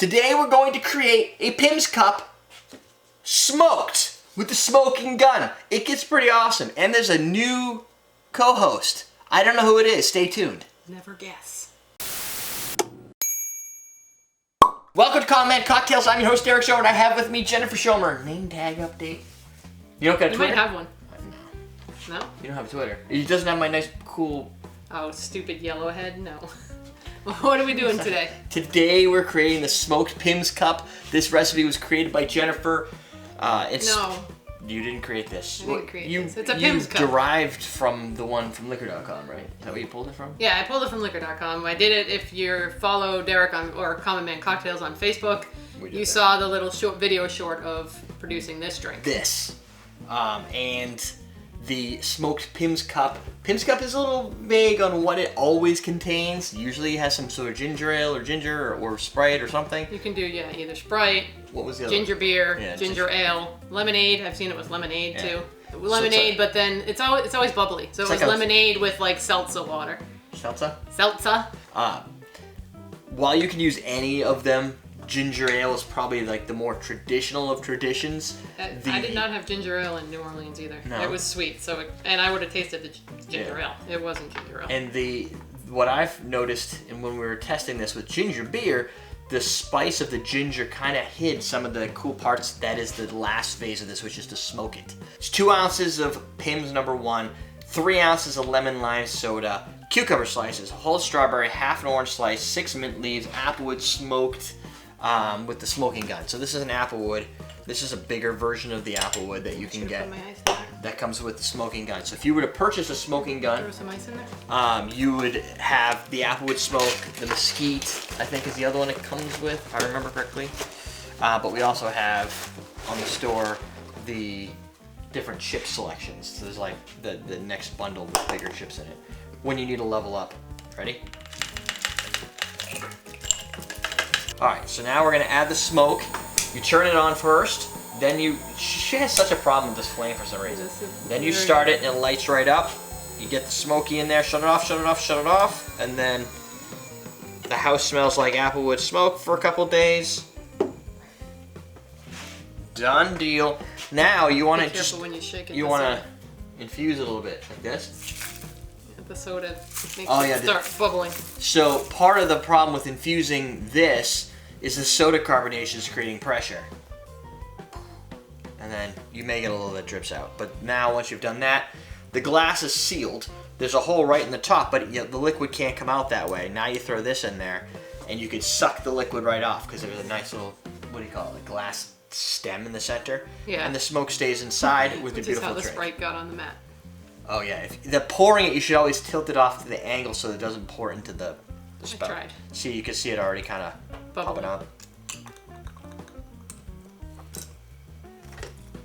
Today we're going to create a Pimms Cup smoked with the smoking gun. It gets pretty awesome. And there's a new co-host. I don't know who it is. Stay tuned. Never guess. Welcome to Comment Cocktails. I'm your host, Derrick Schommer, and I have with me Jennifer Schommer. Name tag update. You don't got a Twitter? You might have one. No. No? You don't have a Twitter. He doesn't have my nice, cool... Oh, stupid yellow head? No. What are we doing today? Today we're creating the smoked Pimms Cup. This recipe was created by Jennifer. No. You didn't create this. I didn't create this. It's a Pimms Cup. You derived from the one from liquor.com, right? Is that where you pulled it from? Yeah, I pulled it from liquor.com. I did it if you follow Derrick or Common Man Cocktails on Facebook. You saw the little video short of producing this drink. This. And the smoked Pimms Cup. Pimms Cup is a little vague on what it always contains. Usually it has some sort of ginger ale or ginger or Sprite or something. You can do, either Sprite, what was the other ginger beer, ginger ale, lemonade. I've seen it with lemonade too. Lemonade, but then it's always bubbly. So it was like lemonade with like seltzer water. Seltzer? Seltzer. While you can use any of them, ginger ale is probably like the more traditional of traditions. I did not have ginger ale in New Orleans either. No. It was sweet, and I would have tasted the ginger ale. It wasn't ginger ale. And what I've noticed, and when we were testing this with ginger beer, the spice of the ginger kind of hid some of the cool parts. That is the last phase of this, which is to smoke it. It's 2 ounces of Pimms No. 1, 3 ounces of lemon lime soda, cucumber slices, whole strawberry, half an orange slice, 6 mint leaves, applewood smoked with the smoking gun. So this is an applewood. This is a bigger version of the applewood that you can get. That comes with the smoking gun. So if you were to purchase a smoking gun, there was some ice in there? You would have the applewood smoke, the mesquite, I think is the other one it comes with, if I remember correctly. But we also have on the store the different chip selections. So there's like the next bundle with bigger chips in it. When you need to level up. Ready? Alright, so now we're going to add the smoke. You turn it on first, then she has such a problem with this flame for some reason. Then you start it and it lights right up. You get the smoky in there, shut it off, shut it off, shut it off, and then the house smells like applewood smoke for a couple days. Done deal. Now you want to just, when you shake it, you want to infuse it a little bit, like this. The soda makes it start bubbling. So part of the problem with infusing this is the soda carbonation is creating pressure. And then you may get a little that drips out. But now once you've done that, the glass is sealed. There's a hole right in the top, but the liquid can't come out that way. Now you throw this in there, and you could suck the liquid right off because there's a nice little, what do you call it, a glass stem in the center. Yeah. And the smoke stays inside with the beautiful drink. Which is how the Sprite got on the mat. Oh yeah, the pouring it, you should always tilt it off to the angle so it doesn't pour into the spout. I tried. See, you can see it already kind of popping up.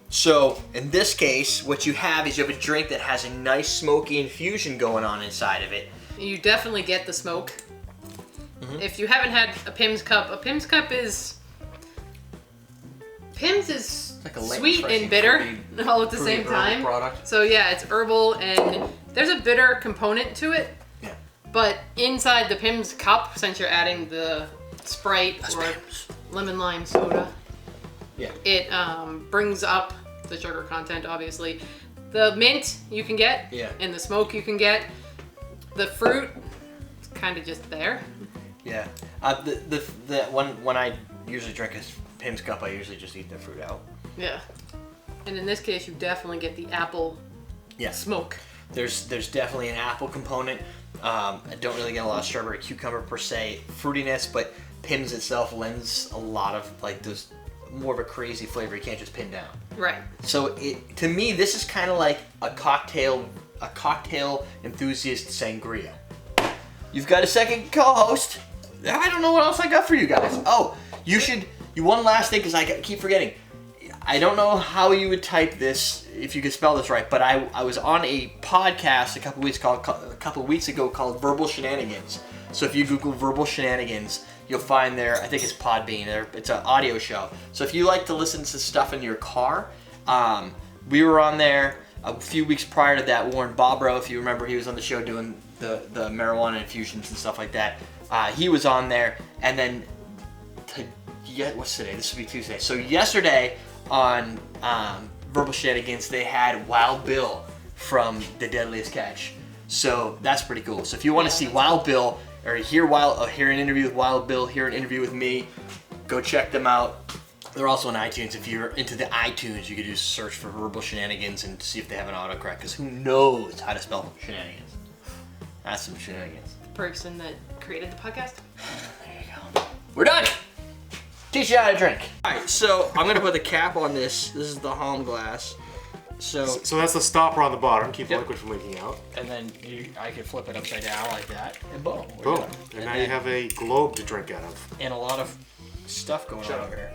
So, in this case, what you have is you have a drink that has a nice smoky infusion going on inside of it. You definitely get the smoke. If you haven't had a Pimms Cup is... Pimms is like a sweet and bitter all at the same time. Product. So yeah, it's herbal and there's a bitter component to it. Yeah. But inside the Pimms Cup, since you're adding the Sprite or lemon lime soda, it brings up the sugar content, obviously. The mint you can get, and the smoke you can get. The fruit is kind of just there. Yeah. When I usually drink a Pimms Cup, I usually just eat the fruit out. Yeah. And in this case, you definitely get the apple smoke. There's definitely an apple component. I don't really get a lot of strawberry cucumber per se fruitiness, but Pimms itself lends a lot of like those more of a crazy flavor you can't just pin down. Right. So to me, this is kind of like a cocktail enthusiast sangria. You've got a second co-host. I don't know what else I got for you guys. Oh, one last thing, because I keep forgetting. I don't know how you would type this, if you could spell this right, but I was on a podcast a couple weeks ago called Verbal Shenanigans. So if you Google Verbal Shenanigans, you'll find there, I think it's Podbean, it's an audio show. So if you like to listen to stuff in your car, we were on there a few weeks prior to that. Warren Bobrow, if you remember, he was on the show doing the marijuana infusions and stuff like that. He was on there, and then what's today? This will be Tuesday. So yesterday on Verbal Shenanigans, they had Wild Bill from The Deadliest Catch. So that's pretty cool. So if you want to see Wild Bill or hear an interview with Wild Bill, hear an interview with me, go check them out. They're also on iTunes. If you're into the iTunes, you could just search for Verbal Shenanigans and see if they have an autocorrect. Because who knows how to spell shenanigans? That's some shenanigans. The person that created the podcast. There you go. We're done. Teach you how to drink. All right, so I'm gonna put the cap on this. This is the Halm glass. So that's the stopper on the bottom. Keep the liquid from leaking out. And then I can flip it upside down like that, and boom. Boom. And now you have a globe to drink out of. And a lot of stuff going on over here.